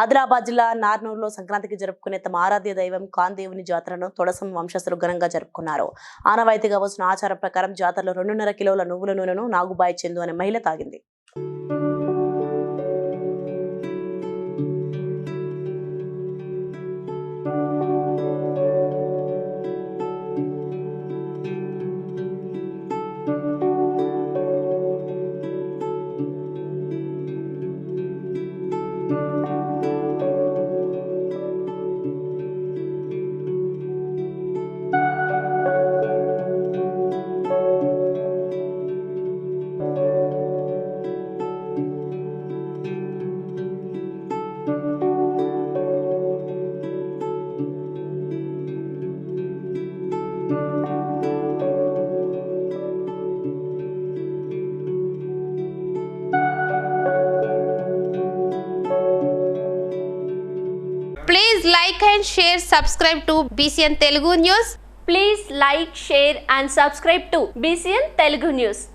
ఆదిలాబాద్ జిల్లా నార్నూరులో సంక్రాంతికి జరుపుకునే తమ ఆరాధ్య దైవం కాందేవుని జాతరను తొడసం వంశస్థులు ఘనంగా జరుపుకున్నారు. ఆనవాయితీగా వస్తున్న ఆచారం ప్రకారం జాతరలో 2.5 కిలోల నువ్వుల నూనెను నాగుబాయి చందు అనే మహిళ తాగింది. Please like and share, subscribe to BCN Telugu News. Please like, share and subscribe to BCN Telugu News.